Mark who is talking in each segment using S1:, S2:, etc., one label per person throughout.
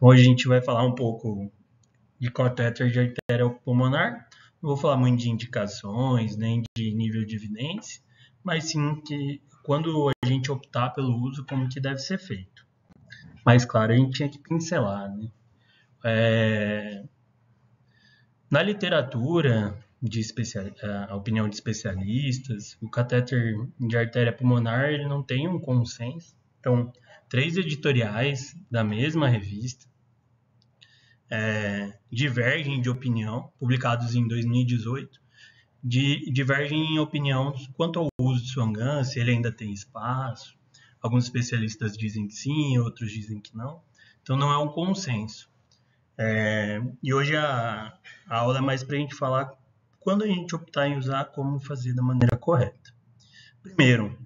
S1: Hoje a gente vai falar um pouco de catéter de artéria pulmonar. Não vou falar muito de indicações, nem de nível de evidência, mas sim que quando a gente optar pelo uso, como que deve ser feito. Mas claro, a gente tinha que pincelar, né? Na literatura, a opinião de especialistas, o catéter de artéria pulmonar ele não tem um consenso. Então, 3 editoriais da mesma revista divergem de opinião, publicados em 2018, divergem em opinião quanto ao uso de Swan-Ganz, se ele ainda tem espaço. Alguns especialistas dizem que sim, outros dizem que não. Então, não é um consenso. E hoje a aula é mais para a gente falar quando a gente optar em usar, como fazer da maneira correta. Primeiro,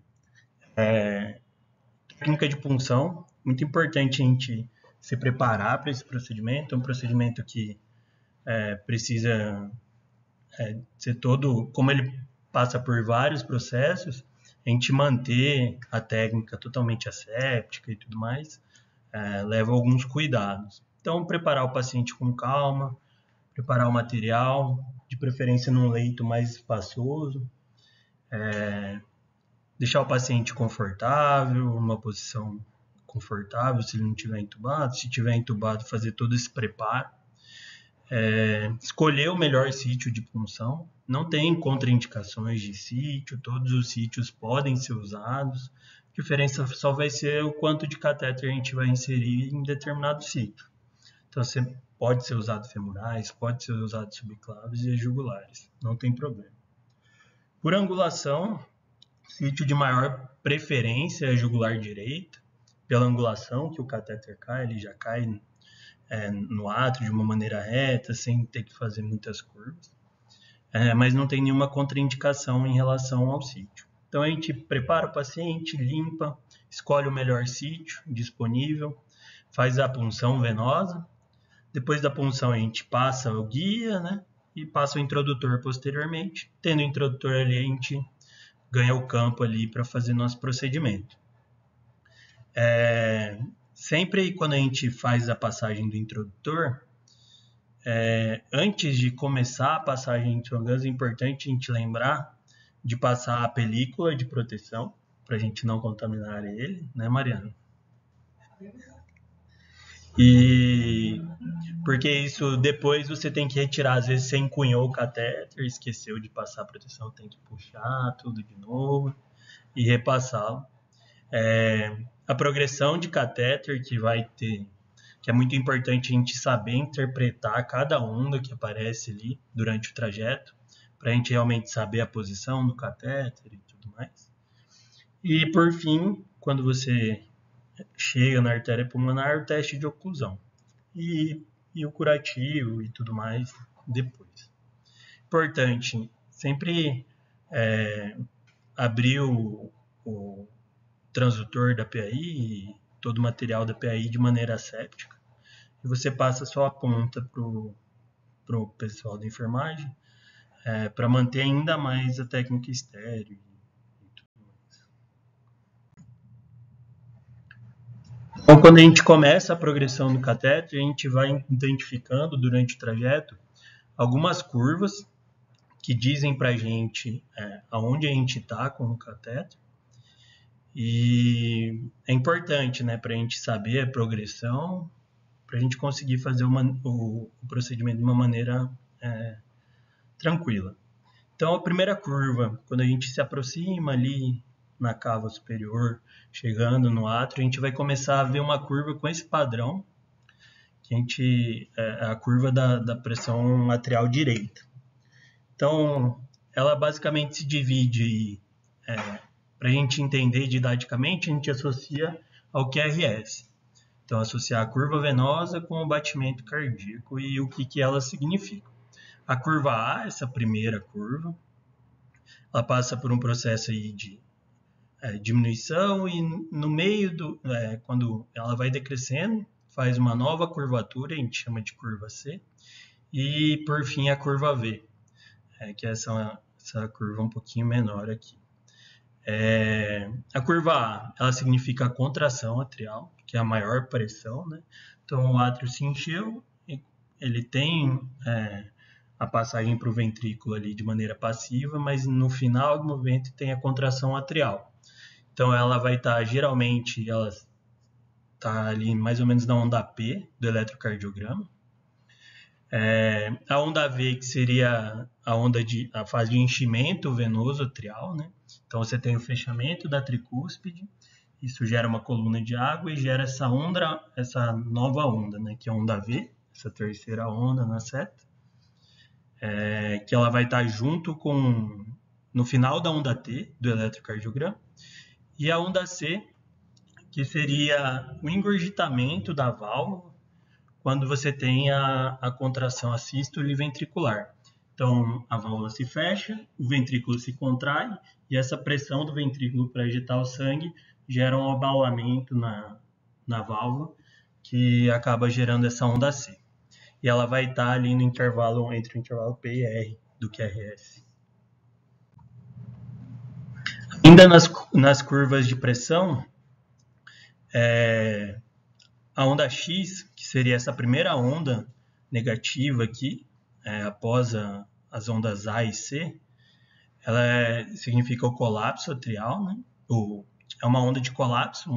S1: técnica de punção. Muito importante a gente se preparar para esse procedimento. É um procedimento que precisa ser todo, como ele passa por vários processos, a gente manter a técnica totalmente asséptica e tudo mais, leva alguns cuidados. Então, preparar o paciente com calma, preparar o material, de preferência num leito mais espaçoso, deixar o paciente confortável, numa posição confortável, se ele não estiver entubado. Se estiver entubado, fazer todo esse preparo. Escolher o melhor sítio de punção. Não tem contraindicações de sítio, todos os sítios podem ser usados. A diferença só vai ser o quanto de catéter a gente vai inserir em determinado sítio. Então, você pode ser usado femorais, pode ser usado subclaves e jugulares, não tem problema. Por angulação, sítio de maior preferência é jugular direita. Pela angulação que o catéter cai, ele já cai no átrio de uma maneira reta, sem ter que fazer muitas curvas. Mas não tem nenhuma contraindicação em relação ao sítio. Então a gente prepara o paciente, limpa, escolhe o melhor sítio disponível, faz a punção venosa. Depois da punção a gente passa o guia, né? E passa o introdutor posteriormente. Tendo o introdutor ali, a gente ganha o campo ali para fazer nosso procedimento. Sempre quando a gente faz a passagem do introdutor, antes de começar a passagem de Swan-Ganz, é importante a gente lembrar de passar a película de proteção, para a gente não contaminar ele, né, Mariana? E porque isso depois você tem que retirar, às vezes você encunhou o catéter, esqueceu de passar a proteção, tem que puxar tudo de novo e repassá-lo. A progressão de catéter que vai ter, que é muito importante a gente saber interpretar cada onda que aparece ali durante o trajeto, para a gente realmente saber a posição do catéter e tudo mais. E por fim, quando você chega na artéria pulmonar, o teste de oclusão. E o curativo e tudo mais depois. Importante, sempre abrir o transdutor da PAI e todo o material da PAI de maneira asséptica. E você passa só a ponta para o pessoal da enfermagem, para manter ainda mais a técnica estéreo. Então, quando a gente começa a progressão do catéter, a gente vai identificando durante o trajeto algumas curvas que dizem para a gente aonde a gente está com o catéter. E é importante, né, para a gente saber a progressão, para a gente conseguir fazer o procedimento de uma maneira tranquila. Então, a primeira curva, quando a gente se aproxima ali na cava superior, chegando no átrio, a gente vai começar a ver uma curva com esse padrão, que é a curva da pressão atrial direita. Então, ela basicamente se divide, para a gente entender didaticamente, a gente associa ao QRS. Então, associar a curva venosa com o batimento cardíaco e o que ela significa. A curva A, essa primeira curva, ela passa por um processo aí de diminuição e no meio quando ela vai decrescendo, faz uma nova curvatura, a gente chama de curva C, e por fim a curva V, que é essa curva um pouquinho menor aqui. A curva A, ela significa a contração atrial, que é a maior pressão, né? Então, o átrio se encheu, ele tem a passagem para o ventrículo ali de maneira passiva, mas no final do movimento tem a contração atrial. Então, ela vai estar, geralmente, ela está ali mais ou menos na onda P do eletrocardiograma. A onda V, que seria a fase de enchimento venoso atrial, né? Então, você tem o fechamento da tricúspide, isso gera uma coluna de água e gera essa nova onda, né? Que é a onda V, essa terceira onda na seta, que ela vai estar junto no final da onda T do eletrocardiograma, e a onda C, que seria o engurgitamento da válvula quando você tem a contração assístole ventricular. Então, a válvula se fecha, o ventrículo se contrai, e essa pressão do ventrículo para ejetar o sangue gera um abaulamento na válvula, que acaba gerando essa onda C. E ela vai estar ali no intervalo, entre o intervalo P e R do QRS. Ainda nas curvas de pressão, a onda X, que seria essa primeira onda negativa aqui, após as ondas A e C, ela significa o colapso atrial, né? É uma onda de colapso,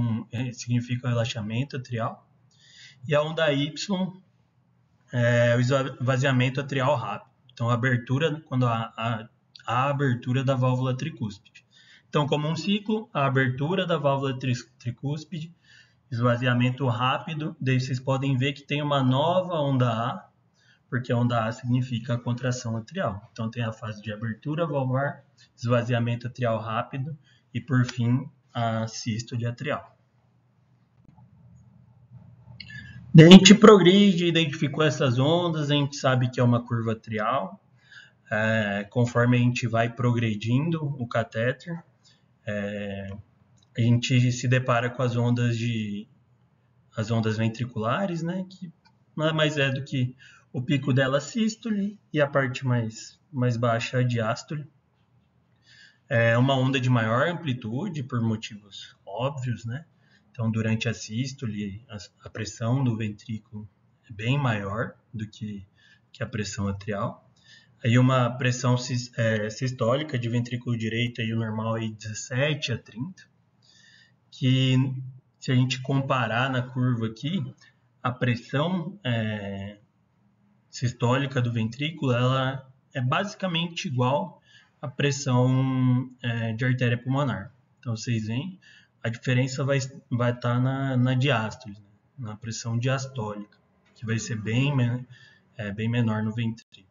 S1: significa o relaxamento atrial. E a onda Y é o esvaziamento atrial rápido. Então, quando há a abertura da válvula tricúspide. Então, como um ciclo, a abertura da válvula tricúspide, esvaziamento rápido, daí vocês podem ver que tem uma nova onda A, porque a onda A significa a contração atrial. Então, tem a fase de abertura valvar, esvaziamento atrial rápido e, por fim, a sístole atrial. Daí a gente progride, identificou essas ondas, a gente sabe que é uma curva atrial. Conforme a gente vai progredindo o catéter, a gente se depara com as ondas ventriculares, né, que nada mais é do que o pico dela sístole e a parte mais baixa a diástole. É uma onda de maior amplitude por motivos óbvios, né? Então, durante a sístole, a pressão do ventrículo é bem maior do que a pressão atrial. Aí uma pressão sistólica de ventrículo direito, aí o normal é 17 a 30, que se a gente comparar na curva aqui, a pressão sistólica do ventrículo, ela é basicamente igual à pressão de artéria pulmonar. Então, vocês veem, a diferença vai estar na diástole, né? Na pressão diastólica, que vai ser bem menor no ventrículo.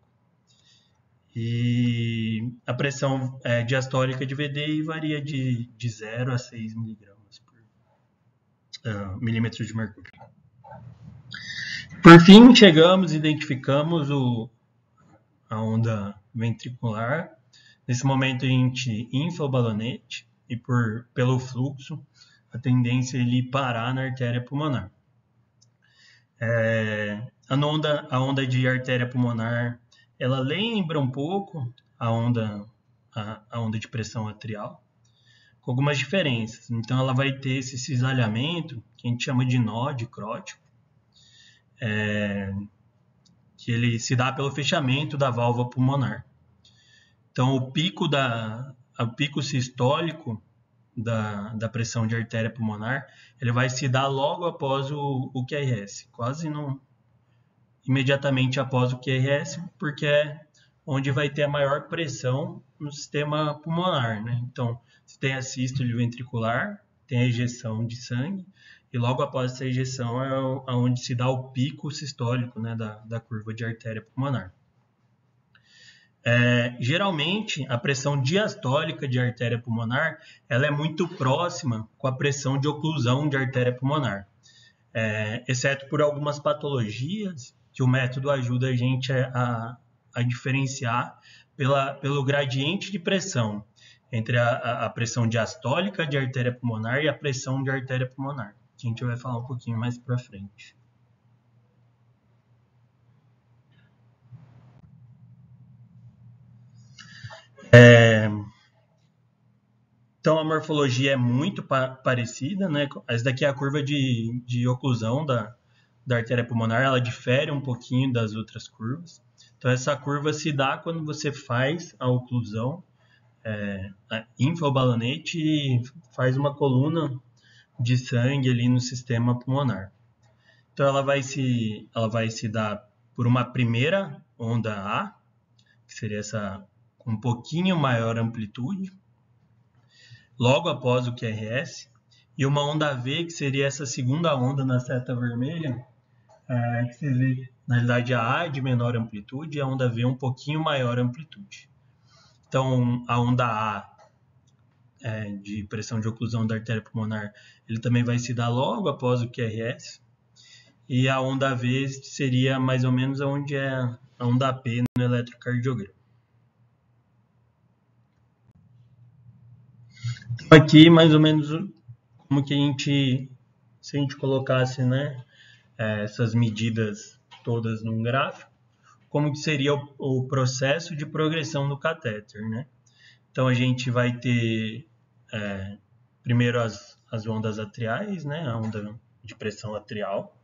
S1: E a pressão diastólica de VDI varia de 0 a 6 miligramas por milímetro de mercúrio. Por fim, identificamos a onda ventricular. Nesse momento, a gente infla o balonete e pelo fluxo, a tendência é ele parar na artéria pulmonar. A onda de artéria pulmonar, ela lembra um pouco a onda de pressão atrial, com algumas diferenças. Então, ela vai ter esse cisalhamento, que a gente chama de nó dicrótico, que ele se dá pelo fechamento da válvula pulmonar. Então, o pico sistólico da pressão de artéria pulmonar, ele vai se dar logo após o QRS, quase imediatamente após o QRS, porque é onde vai ter a maior pressão no sistema pulmonar, né? Então, você tem a sístole ventricular, tem a ejeção de sangue, e logo após essa ejeção é onde se dá o pico sistólico, né, da curva de artéria pulmonar. Geralmente, a pressão diastólica de artéria pulmonar ela é muito próxima com a pressão de oclusão de artéria pulmonar, exceto por algumas patologias que o método ajuda a gente a diferenciar pelo gradiente de pressão entre a pressão diastólica de artéria pulmonar e a pressão de artéria pulmonar, que a gente vai falar um pouquinho mais para frente. Então, a morfologia é muito parecida, né? Essa daqui é a curva de oclusão
S2: da artéria pulmonar, ela difere um pouquinho das outras curvas. Então, essa curva se dá quando você faz a oclusão, infla o balonete e faz uma coluna de sangue ali no sistema pulmonar. Então, ela vai se dar por uma primeira onda A, que seria essa com um pouquinho maior amplitude, logo após o QRS, e uma onda V, que seria essa segunda onda na seta vermelha, que você vê, na realidade, a A de menor amplitude e a onda V um pouquinho maior amplitude. Então, a onda A, de pressão de oclusão da artéria pulmonar, ele também vai se dar logo após o QRS, e a onda V seria mais ou menos onde é a onda P no eletrocardiograma. Então, aqui, mais ou menos, como que se a gente colocasse, né, essas medidas todas num gráfico, como que seria o processo de progressão do catéter, né? Então, a gente vai ter primeiro as ondas atriais, né, a onda de pressão atrial.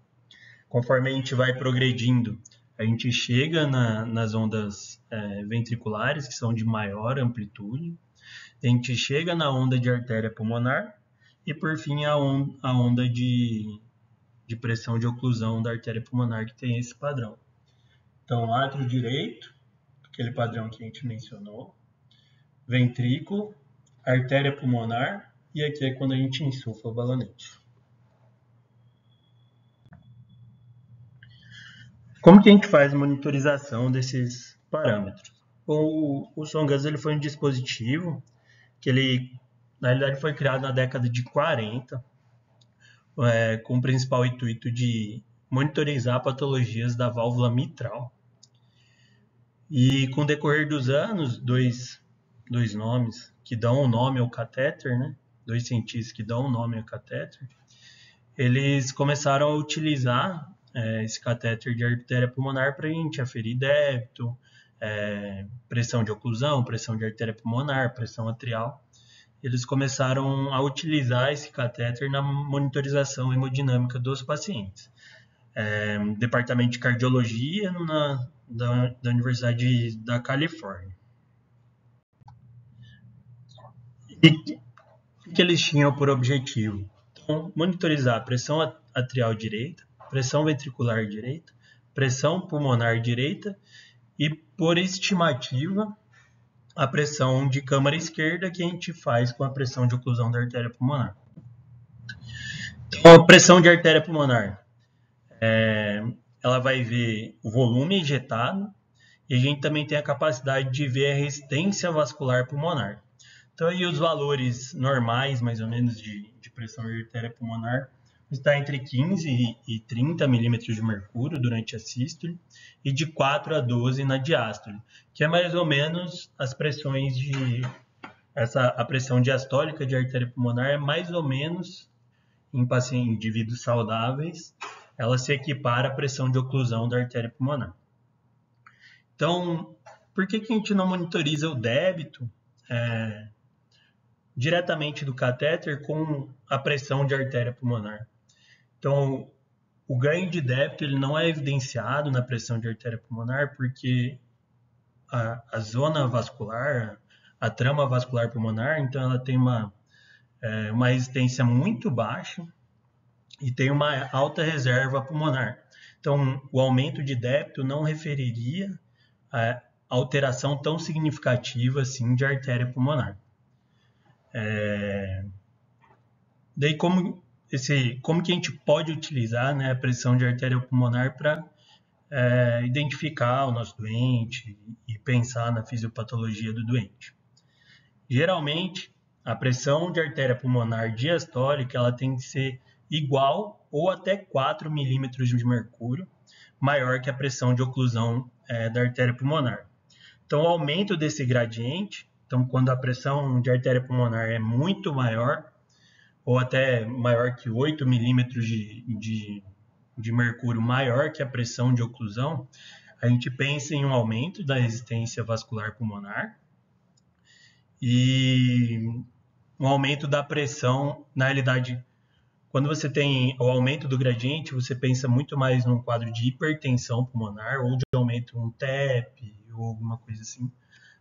S2: Conforme a gente vai progredindo, a gente chega nas ondas ventriculares, que são de maior amplitude. A gente chega na onda de artéria pulmonar e, por fim, a onda de pressão de oclusão da artéria pulmonar, que tem esse padrão. Então, átrio direito, aquele padrão que a gente mencionou, ventrículo, artéria pulmonar, e aqui é quando a gente insufla o balonete. Como que a gente faz a monitorização desses parâmetros? O SONGAS ele foi um dispositivo que ele, na realidade, foi criado na década de 40, com o principal intuito de monitorizar patologias da válvula mitral. E com o decorrer dos anos, dois nomes que dão o nome ao catéter, né? Dois cientistas que dão o nome ao catéter, eles começaram a utilizar esse catéter de artéria pulmonar para a gente aferir débito, pressão de oclusão, pressão de artéria pulmonar, pressão atrial. Eles começaram a utilizar esse catéter na monitorização hemodinâmica dos pacientes. Departamento de cardiologia da Universidade da Califórnia. E o que eles tinham por objetivo? Então, monitorizar a pressão atrial direita, pressão ventricular direita, pressão pulmonar direita e, por estimativa, a pressão de câmara esquerda que a gente faz com a pressão de oclusão da artéria pulmonar. Então, a pressão de artéria pulmonar, ela vai ver o volume injetado e a gente também tem a capacidade de ver a resistência vascular pulmonar. Então, aí os valores normais, mais ou menos, de pressão de artéria pulmonar está entre 15 e 30 milímetros de mercúrio durante a sístole e de 4 a 12 na diástole, que é mais ou menos as pressões a pressão diastólica de artéria pulmonar é mais ou menos, em indivíduos saudáveis, ela se equipara à pressão de oclusão da artéria pulmonar. Então, por que a gente não monitoriza o débito diretamente do catéter com a pressão de artéria pulmonar? Então, o ganho de débito ele não é evidenciado na pressão de artéria pulmonar porque a zona vascular, a trama vascular pulmonar, então ela tem uma resistência muito baixa e tem uma alta reserva pulmonar. Então, o aumento de débito não referiria a alteração tão significativa assim de artéria pulmonar. Daí, como que a gente pode utilizar, né, a pressão de artéria pulmonar para identificar o nosso doente e pensar na fisiopatologia do doente? Geralmente, a pressão de artéria pulmonar diastólica ela tem que ser igual ou até 4 milímetros de mercúrio, maior que a pressão de oclusão da artéria pulmonar. Então, o aumento desse gradiente, então quando a pressão de artéria pulmonar é muito maior, ou até maior que 8 milímetros de mercúrio maior que a pressão de oclusão, a gente pensa em um aumento da resistência vascular pulmonar e um aumento da pressão, na realidade,
S1: Quando você tem o aumento do gradiente, você pensa muito mais num quadro de hipertensão pulmonar ou de aumento um TEP ou alguma coisa assim,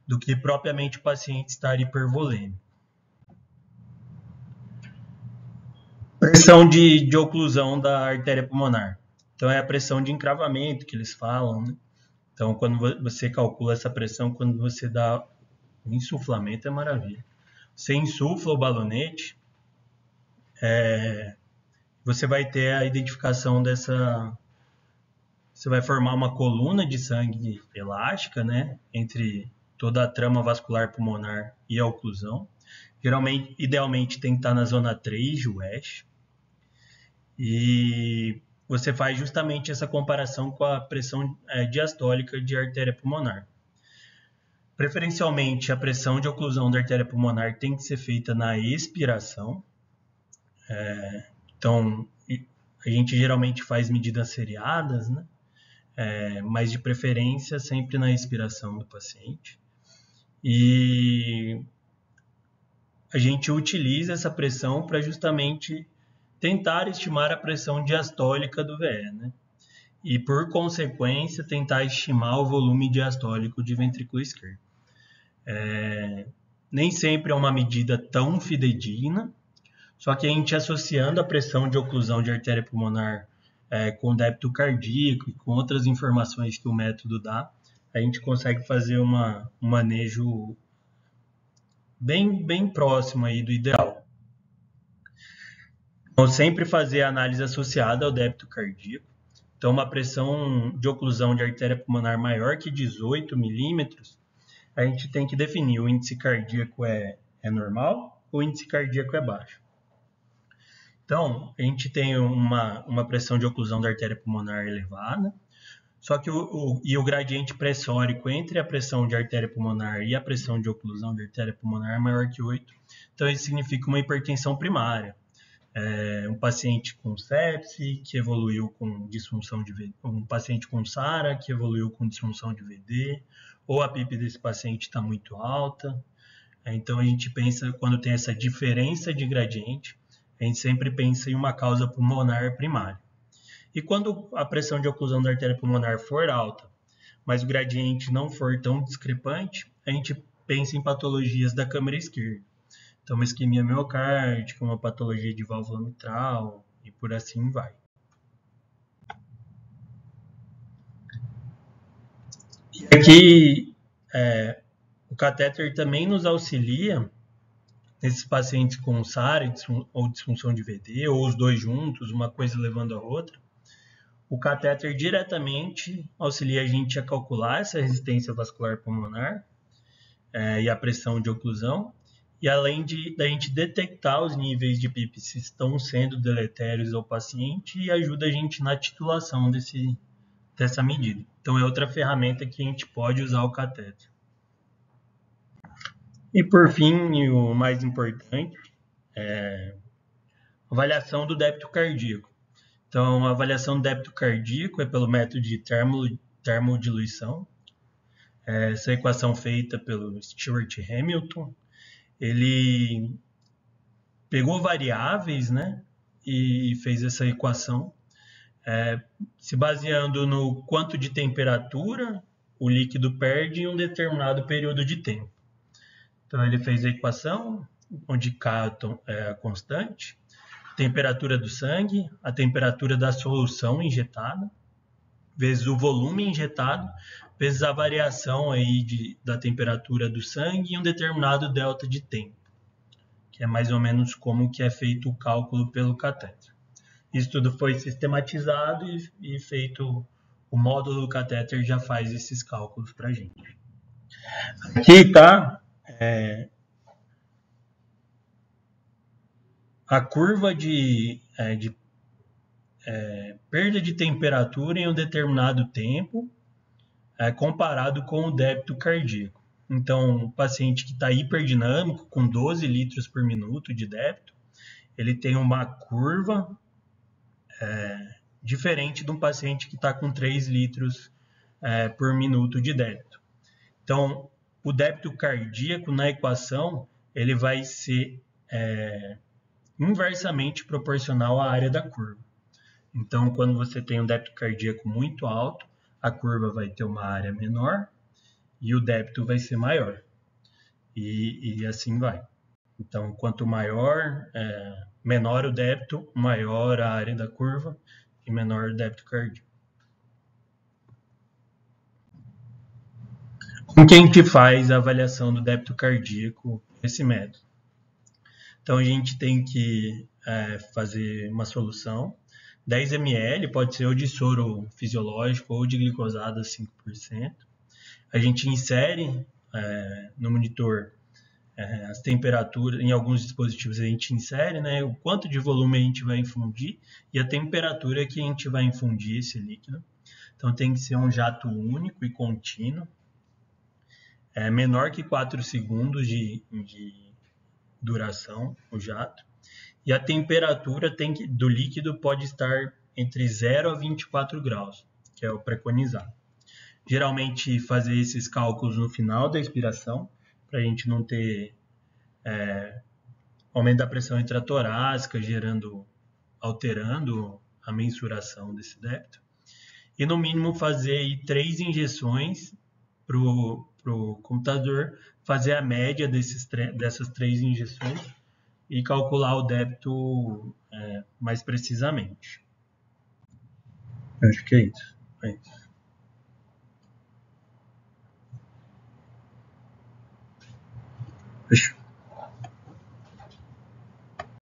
S1: do que propriamente o paciente estar hipervolêmico. Pressão de oclusão da artéria pulmonar. Então, é a pressão de encravamento que eles falam, né? Então, quando você calcula essa pressão, quando você dá insuflamento, é maravilha. Você insufla o balonete, você vai ter a identificação dessa... Você vai formar uma coluna de sangue elástica, né, entre toda a trama vascular pulmonar e a oclusão. Geralmente, idealmente, tem que estar na zona 3 de West. E você faz justamente essa comparação com a pressão diastólica de artéria pulmonar. Preferencialmente, a pressão de oclusão da artéria pulmonar tem que ser feita na expiração. Então, a gente geralmente faz medidas seriadas, né? Mas de preferência sempre na expiração do paciente. E a gente utiliza essa pressão para justamente tentar estimar a pressão diastólica do VE, né? E por consequência tentar estimar o volume diastólico de ventrículo esquerdo. Nem sempre é uma medida tão fidedigna, só que a gente associando a pressão de oclusão de artéria pulmonar com débito cardíaco e com outras informações que o método dá, a gente consegue fazer um manejo bem próximo aí do ideal. Então, sempre fazer a análise associada ao débito cardíaco. Então, uma pressão de oclusão de artéria pulmonar maior que 18 milímetros, a gente tem que definir o índice cardíaco é normal ou o índice cardíaco é baixo. Então, a gente tem uma pressão de oclusão da artéria pulmonar elevada, só que o gradiente pressórico entre a pressão de artéria pulmonar e a pressão de oclusão de artéria pulmonar é maior que 8. Então, isso significa uma hipertensão primária. Um paciente com sepse que evoluiu com disfunção de VD, um paciente com SARA que evoluiu com disfunção de VD, ou a PIP desse paciente está muito alta. Então, a gente pensa, quando tem essa diferença de gradiente, a gente sempre pensa em uma causa pulmonar primária. E quando a pressão de oclusão da artéria pulmonar for alta, mas o gradiente não for tão discrepante, a gente pensa em patologias da câmara esquerda. Então, uma isquemia miocárdica, uma patologia de válvula mitral e por assim vai. E aqui, o catéter também nos auxilia nesses pacientes com SARA ou disfunção de VD, ou os dois juntos, uma coisa levando a outra. O catéter diretamente auxilia a gente a calcular essa resistência vascular pulmonar e a pressão de oclusão, e além da gente detectar os níveis de PIP se estão sendo deletérios ao paciente, e ajuda a gente na titulação dessa medida. Então, é outra ferramenta que a gente pode usar o catéter. E por fim, e o mais importante, avaliação do débito cardíaco. Então, a avaliação do débito cardíaco é pelo método de termodiluição. Essa equação feita pelo Stuart Hamilton. Ele pegou variáveis, né, e fez essa equação, se baseando no quanto de temperatura o líquido perde em um determinado período de tempo. Então, ele fez a equação, onde K é a constante, temperatura do sangue, a temperatura da solução injetada, vezes o volume injetado, vezes a variação aí da temperatura do sangue em um determinado delta de tempo, que é mais ou menos como que é feito o cálculo pelo catéter. Isso tudo foi sistematizado e feito, o módulo do catéter já faz esses cálculos para a gente. Aqui está a curva de perda de temperatura em um determinado tempo, comparado com o débito cardíaco. Então, o paciente que está hiperdinâmico, com 12 litros por minuto de débito, ele tem uma curva diferente de um paciente que está com 3 litros por minuto de débito. Então, o débito cardíaco na equação, ele vai ser inversamente proporcional à área da curva. Então, quando você tem um débito cardíaco muito alto, a curva vai ter uma área menor e o débito vai ser maior. E assim vai. Então, quanto menor o débito, maior a área da curva e menor o débito cardíaco. Com que a gente faz a avaliação do débito cardíaco nesse método? Então, a gente tem que fazer uma solução, 10 ml, pode ser ou de soro fisiológico ou de glicosada 5%. A gente insere no monitor as temperaturas, em alguns dispositivos a gente insere, né, o quanto de volume a gente vai infundir e a temperatura que a gente vai infundir esse líquido. Então tem que ser um jato único e contínuo, menor que 4 segundos de duração, o jato. E a temperatura do líquido pode estar entre 0 a 24 graus, que é o preconizado. Geralmente fazer esses cálculos no final da expiração, para a gente não ter aumento da pressão intratorácica, alterando a mensuração desse débito. E no mínimo fazer aí 3 injeções para o computador, fazer a média dessas 3 injeções e calcular o débito mais precisamente. Acho que é isso. Fechou.